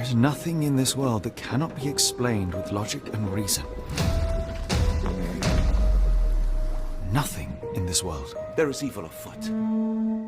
There is nothing in this world that cannot be explained with logic and reason. Nothing in this world. There is evil afoot.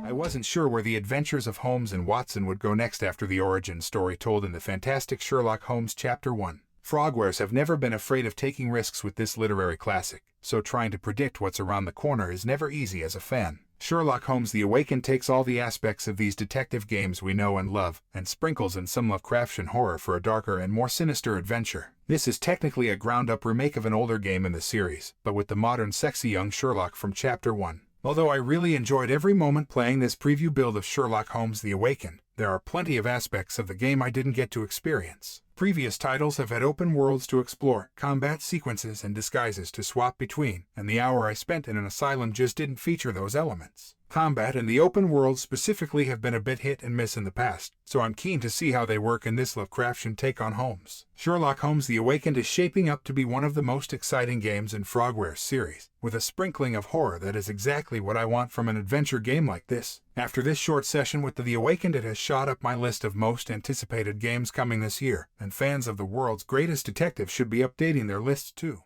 I wasn't sure where the adventures of Holmes and Watson would go next after the origin story told in the fantastic Sherlock Holmes Chapter 1. Frogwares have never been afraid of taking risks with this literary classic, so trying to predict what's around the corner is never easy as a fan. Sherlock Holmes The Awakened takes all the aspects of these detective games we know and love, and sprinkles in some Lovecraftian horror for a darker and more sinister adventure. This is technically a ground-up remake of an older game in the series, but with the modern sexy young Sherlock from Chapter 1. Although I really enjoyed every moment playing this preview build of Sherlock Holmes The Awakened, there are plenty of aspects of the game I didn't get to experience. Previous titles have had open worlds to explore, combat sequences and disguises to swap between, and the hour I spent in an asylum just didn't feature those elements. Combat and the open world specifically have been a bit hit and miss in the past, so I'm keen to see how they work in this Lovecraftian take on Holmes. Sherlock Holmes The Awakened is shaping up to be one of the most exciting games in Frogware's series, with a sprinkling of horror that is exactly what I want from an adventure game like this. After this short session with The Awakened, it has shot up my list of most anticipated games coming this year, and fans of the world's greatest detective should be updating their lists too.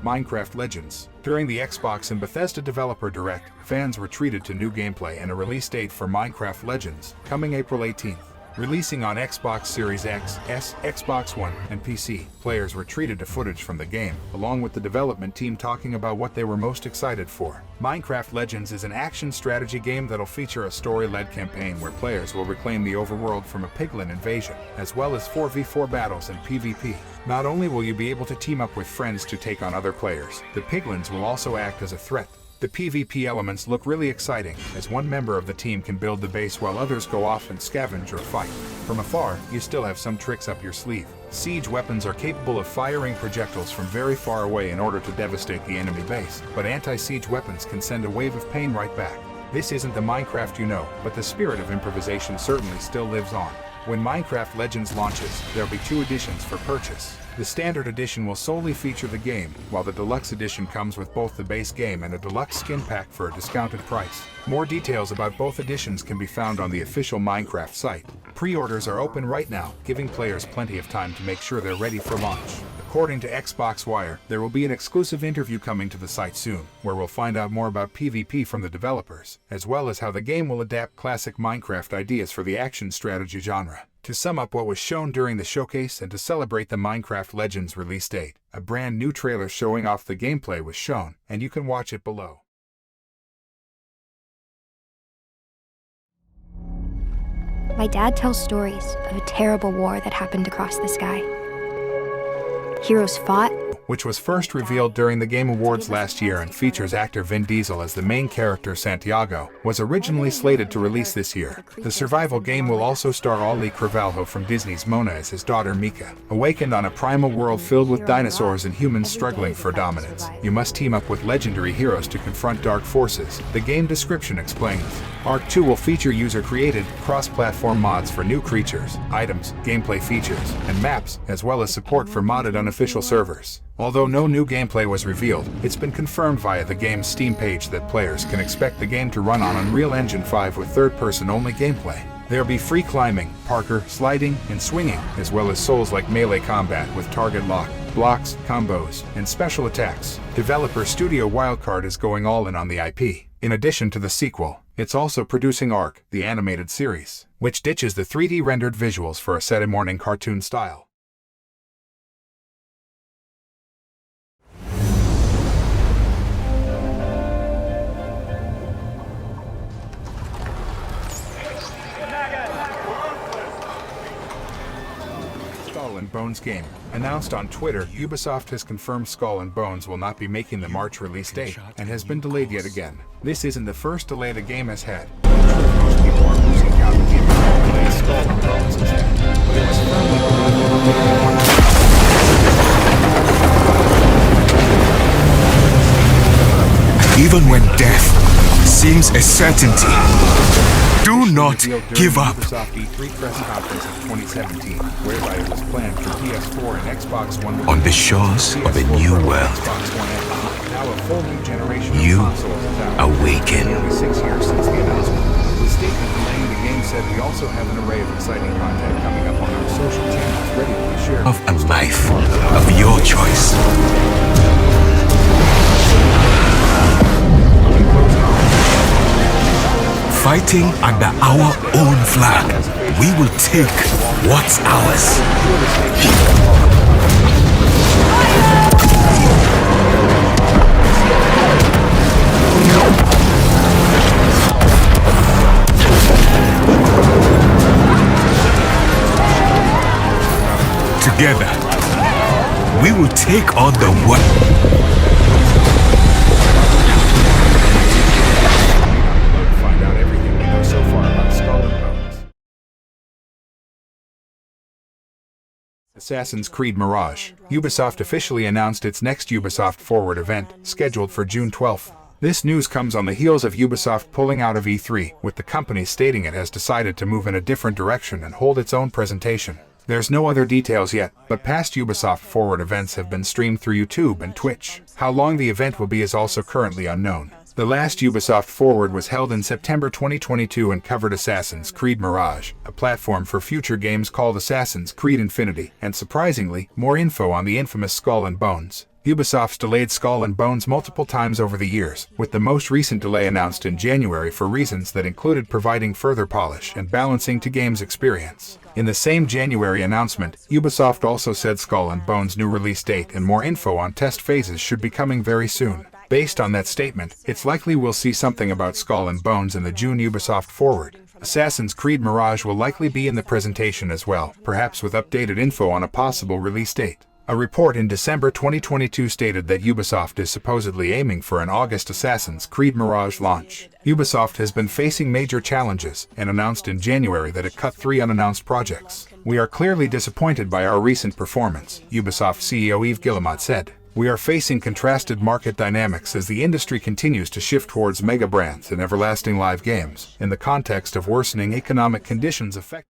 Minecraft Legends. During the Xbox and Bethesda Developer Direct, fans were treated to new gameplay and a release date for Minecraft Legends, coming April 18th. Releasing on Xbox Series X, S, Xbox One, and PC, players were treated to footage from the game, along with the development team talking about what they were most excited for. Minecraft Legends is an action strategy game that'll feature a story-led campaign where players will reclaim the overworld from a piglin invasion, as well as 4v4 battles and PvP. Not only will you be able to team up with friends to take on other players, the piglins will also act as a threat. The PvP elements look really exciting, as one member of the team can build the base while others go off and scavenge or fight. From afar, you still have some tricks up your sleeve. Siege weapons are capable of firing projectiles from very far away in order to devastate the enemy base, but anti-siege weapons can send a wave of pain right back. This isn't the Minecraft you know, but the spirit of improvisation certainly still lives on. When Minecraft Legends launches, there'll be 2 editions for purchase. The Standard Edition will solely feature the game, while the Deluxe Edition comes with both the base game and a deluxe skin pack for a discounted price. More details about both editions can be found on the official Minecraft site. Pre-orders are open right now, giving players plenty of time to make sure they're ready for launch. According to Xbox Wire, there will be an exclusive interview coming to the site soon, where we'll find out more about PvP from the developers, as well as how the game will adapt classic Minecraft ideas for the action strategy genre. To sum up what was shown during the showcase and to celebrate the Minecraft Legends release date, a brand new trailer showing off the gameplay was shown, and you can watch it below. My dad tells stories of a terrible war that happened across the sky. Heroes fought, which was first revealed during the Game Awards last year and features actor Vin Diesel as the main character Santiago, was originally slated to release this year. The survival game will also star Ali Carvalho from Disney's Mona as his daughter Mika. Awakened on a primal world filled with dinosaurs and humans struggling for dominance, you must team up with legendary heroes to confront dark forces, the game description explains. Arc 2 will feature user-created, cross-platform mods for new creatures, items, gameplay features, and maps, as well as support for modded unofficial servers. Although no new gameplay was revealed, it's been confirmed via the game's Steam page that players can expect the game to run on Unreal Engine 5 with third-person only gameplay. There'll be free climbing, parkour, sliding, and swinging, as well as Souls-like melee combat with target lock, blocks, combos, and special attacks. Developer Studio Wildcard is going all in on the IP. In addition to the sequel, it's also producing Arc, the animated series, which ditches the 3D rendered visuals for a Saturday morning cartoon style. Skull and Bones game. Announced on Twitter, Ubisoft has confirmed Skull and Bones will not be making the March release date, and has been delayed yet again. This isn't the first delay the game has had. Most people are losing count of the amount of delays Skull and Bones has had, but it was firmly Even when death seems a certainty, do not give up. Microsoft E3 press conference in 2017, whereby it was planned for PS4 and Xbox One. On the shores of a new world, Now a full new generation you of consoles is out. said we also have an array of exciting content coming up on our social channels ready to be shared. Of a life of your choice. Fighting under our own flag, we will take what's ours. Together, we will take on the world. Find out everything we know so far about Skull and Bones. Assassin's Creed Mirage. Ubisoft officially announced its next Ubisoft Forward event, scheduled for June 12th. This news comes on the heels of Ubisoft pulling out of E3, with the company stating it has decided to move in a different direction and hold its own presentation. There's no other details yet, but past Ubisoft Forward events have been streamed through YouTube and Twitch. How long the event will be is also currently unknown. The last Ubisoft Forward was held in September 2022 and covered Assassin's Creed Mirage, a platform for future games called Assassin's Creed Infinity, and surprisingly, more info on the infamous Skull and Bones. Ubisoft's delayed Skull and Bones multiple times over the years, with the most recent delay announced in January for reasons that included providing further polish and balancing to game's experience. In the same January announcement, Ubisoft also said Skull and Bones' new release date and more info on test phases should be coming very soon. Based on that statement, it's likely we'll see something about Skull and Bones in the June Ubisoft Forward. Assassin's Creed Mirage will likely be in the presentation as well, perhaps with updated info on a possible release date. A report in December 2022 stated that Ubisoft is supposedly aiming for an August Assassin's Creed Mirage launch. Ubisoft has been facing major challenges and announced in January that it cut 3 unannounced projects. "We are clearly disappointed by our recent performance," Ubisoft CEO Yves Guillemot said. "We are facing contrasted market dynamics as the industry continues to shift towards mega brands and everlasting live games, in the context of worsening economic conditions affecting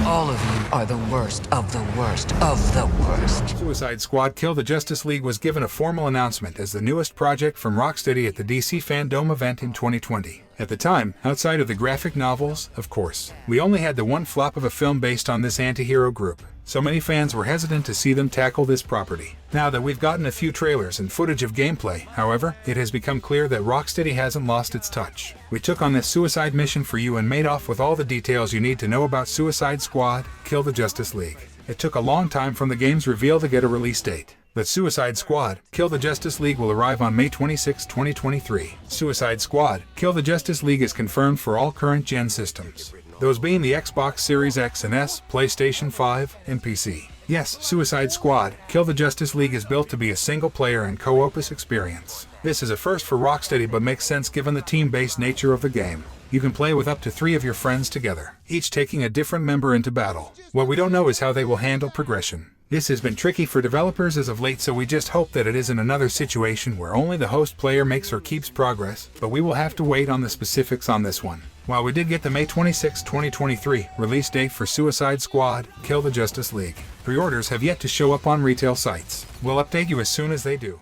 All of you are the worst of the worst of the worst. Suicide Squad Kill the Justice League was given a formal announcement as the newest project from Rocksteady at the DC Fandom event in 2020. At the time, outside of the graphic novels, of course, we only had the one flop of a film based on this anti-hero group, so many fans were hesitant to see them tackle this property. Now that we've gotten a few trailers and footage of gameplay, however, it has become clear that Rocksteady hasn't lost its touch. We took on this suicide mission for you and made off with all the details you need to know about Suicide Squad, Kill the Justice League. It took a long time from the game's reveal to get a release date. But Suicide Squad, Kill the Justice League will arrive on May 26, 2023. Suicide Squad, Kill the Justice League is confirmed for all current-gen systems, those being the Xbox Series X and S, PlayStation 5, and PC. Yes, Suicide Squad, Kill the Justice League is built to be a single-player and co-opus experience. This is a first for Rocksteady but makes sense given the team-based nature of the game. You can play with up to 3 of your friends together, each taking a different member into battle. What we don't know is how they will handle progression. This has been tricky for developers as of late, so we just hope that it isn't another situation where only the host player makes or keeps progress, but we will have to wait on the specifics on this one. While we did get the May 26, 2023 release date for Suicide Squad, Kill the Justice League, pre-orders have yet to show up on retail sites. We'll update you as soon as they do.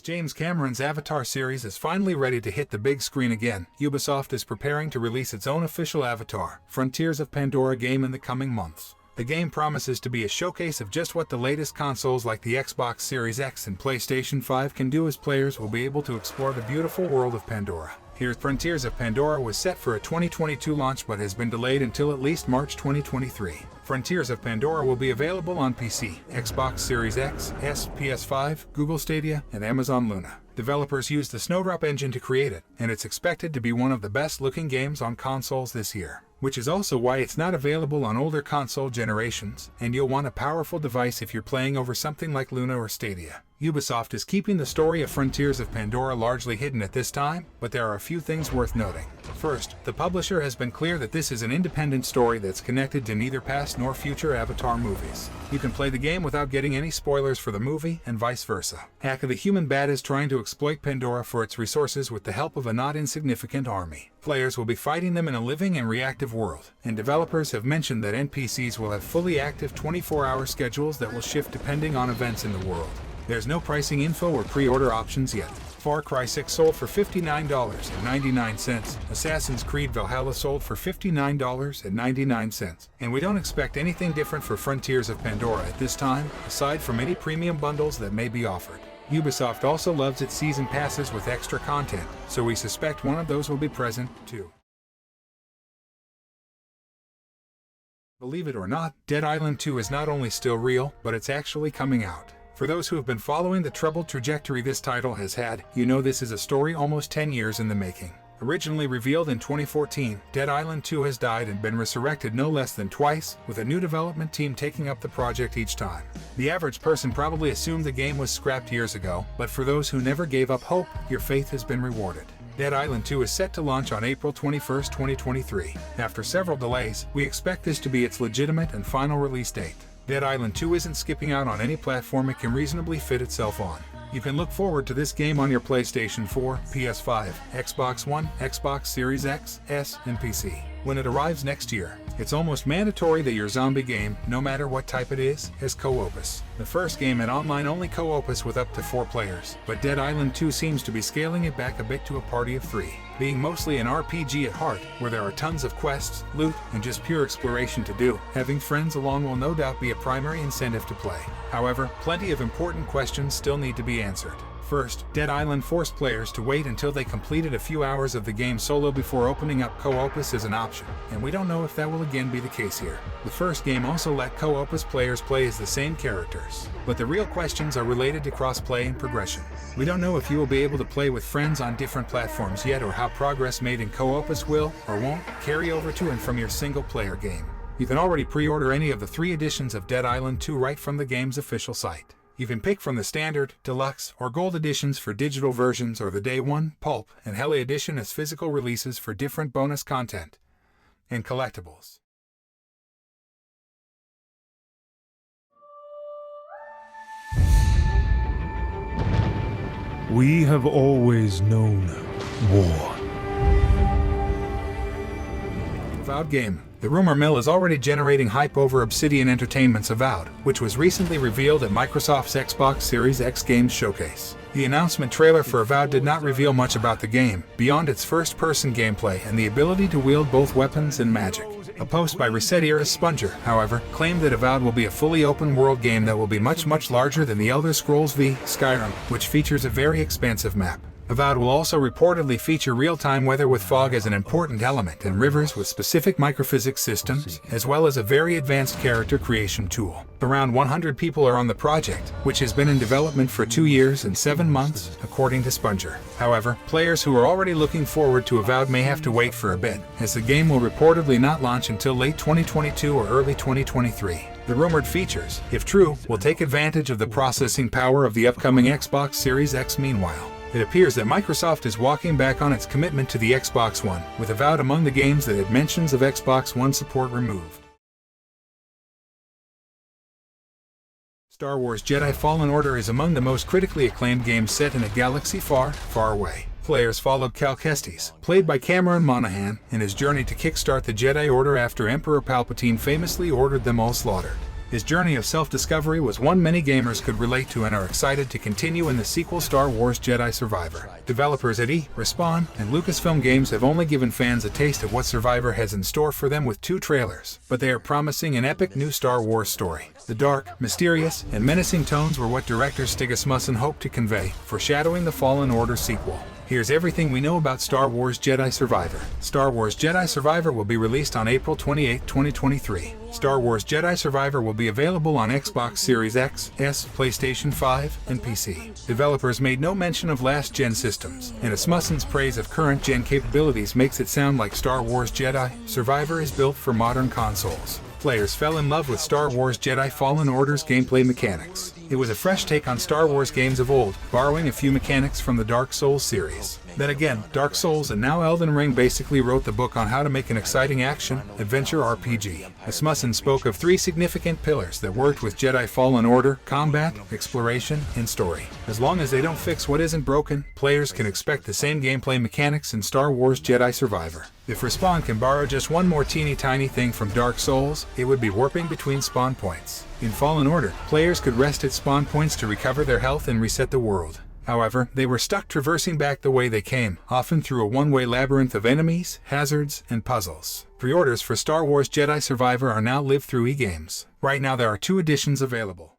James Cameron's Avatar series is finally ready to hit the big screen again. Ubisoft is preparing to release its own official Avatar, Frontiers of Pandora game in the coming months. The game promises to be a showcase of just what the latest consoles like the Xbox Series X and PlayStation 5 can do, as players will be able to explore the beautiful world of Pandora. Here's Frontiers of Pandora was set for a 2022 launch but has been delayed until at least March 2023. Frontiers of Pandora will be available on PC, Xbox Series X, S, PS5, Google Stadia, and Amazon Luna. Developers used the Snowdrop engine to create it, and it's expected to be one of the best-looking games on consoles this year, which is also why it's not available on older console generations, and you'll want a powerful device if you're playing over something like Luna or Stadia. Ubisoft is keeping the story of Frontiers of Pandora largely hidden at this time, but there are a few things worth noting. First, the publisher has been clear that this is an independent story that's connected to neither past nor future Avatar movies. You can play the game without getting any spoilers for the movie, and vice versa. Haka the Human Bat is trying to exploit Pandora for its resources with the help of a not insignificant army. Players will be fighting them in a living and reactive world, and developers have mentioned that NPCs will have fully active 24-hour schedules that will shift depending on events in the world. There's no pricing info or pre-order options yet. Far Cry 6 sold for $59.99. Assassin's Creed Valhalla sold for $59.99. And we don't expect anything different for Frontiers of Pandora at this time, aside from any premium bundles that may be offered. Ubisoft also loves its season passes with extra content, so we suspect one of those will be present, too. Believe it or not, Dead Island 2 is not only still real, but it's actually coming out. For those who have been following the troubled trajectory this title has had, you know this is a story almost 10 years in the making. Originally revealed in 2014, Dead Island 2 has died and been resurrected no less than twice, with a new development team taking up the project each time. The average person probably assumed the game was scrapped years ago, but for those who never gave up hope, your faith has been rewarded. Dead Island 2 is set to launch on April 21, 2023. After several delays, we expect this to be its legitimate and final release date. Dead Island 2 isn't skipping out on any platform it can reasonably fit itself on. You can look forward to this game on your PlayStation 4, PS5, Xbox One, Xbox Series X, S, and PC. When it arrives next year, it's almost mandatory that your zombie game, no matter what type it is, has co-opus. The first game had online-only co-opus with up to 4 players, but Dead Island 2 seems to be scaling it back a bit to a party of 3. Being mostly an RPG at heart, where there are tons of quests, loot, and just pure exploration to do, having friends along will no doubt be a primary incentive to play. However, plenty of important questions still need to be answered. First, Dead Island forced players to wait until they completed a few hours of the game solo before opening up co-opus as an option, and we don't know if that will again be the case here. The first game also let co-opus players play as the same characters, but the real questions are related to cross-play and progression. We don't know if you will be able to play with friends on different platforms yet, or how progress made in co-opus will, or won't, carry over to and from your single-player game. You can already pre-order any of the 3 editions of Dead Island 2 right from the game's official site. You can pick from the Standard, Deluxe, or Gold editions for digital versions, or the Day 1, Pulp, and Heli edition as physical releases for different bonus content and collectibles. We have always known war. Avowed game. The rumor mill is already generating hype over Obsidian Entertainment's Avowed, which was recently revealed at Microsoft's Xbox Series X Games Showcase. The announcement trailer for Avowed did not reveal much about the game, beyond its first-person gameplay and the ability to wield both weapons and magic. A post by Resetira Sponger, however, claimed that Avowed will be a fully open-world game that will be much larger than The Elder Scrolls V: Skyrim, which features a very expansive map. Avowed will also reportedly feature real-time weather with fog as an important element and rivers with specific microphysics systems, as well as a very advanced character creation tool. Around 100 people are on the project, which has been in development for 2 years and 7 months, according to Sponger. However, players who are already looking forward to Avowed may have to wait for a bit, as the game will reportedly not launch until late 2022 or early 2023. The rumored features, if true, will take advantage of the processing power of the upcoming Xbox Series X. Meanwhile, it appears that Microsoft is walking back on its commitment to the Xbox One, with Avowed among the games that had mentions of Xbox One support removed. Star Wars Jedi Fallen Order is among the most critically acclaimed games set in a galaxy far, far away. Players followed Cal Kestis, played by Cameron Monaghan, in his journey to kickstart the Jedi Order after Emperor Palpatine famously ordered them all slaughtered. His journey of self-discovery was one many gamers could relate to and are excited to continue in the sequel Star Wars Jedi Survivor. Developers at Respawn and Lucasfilm Games have only given fans a taste of what Survivor has in store for them with 2 trailers, but they are promising an epic new Star Wars story. The dark, mysterious, and menacing tones were what director Stig Asmussen hoped to convey, foreshadowing the Fallen Order sequel. Here's everything we know about Star Wars Jedi Survivor. Star Wars Jedi Survivor will be released on April 28, 2023. Star Wars Jedi Survivor will be available on Xbox Series X, S, PlayStation 5, and PC. Developers made no mention of last-gen systems, and Asmussen's praise of current-gen capabilities makes it sound like Star Wars Jedi Survivor is built for modern consoles. Players fell in love with Star Wars Jedi Fallen Order's gameplay mechanics. It was a fresh take on Star Wars games of old, borrowing a few mechanics from the Dark Souls series. Then again, Dark Souls and now Elden Ring basically wrote the book on how to make an exciting action-adventure RPG. Asmussen spoke of 3 significant pillars that worked with Jedi Fallen Order: combat, exploration, and story. As long as they don't fix what isn't broken, players can expect the same gameplay mechanics in Star Wars Jedi Survivor. If Respawn can borrow just one more teeny tiny thing from Dark Souls, it would be warping between spawn points. In Fallen Order, players could rest at spawn points to recover their health and reset the world. However, they were stuck traversing back the way they came, often through a one-way labyrinth of enemies, hazards, and puzzles. Pre-orders for Star Wars Jedi Survivor are now live through eGames. Right now there are 2 editions available.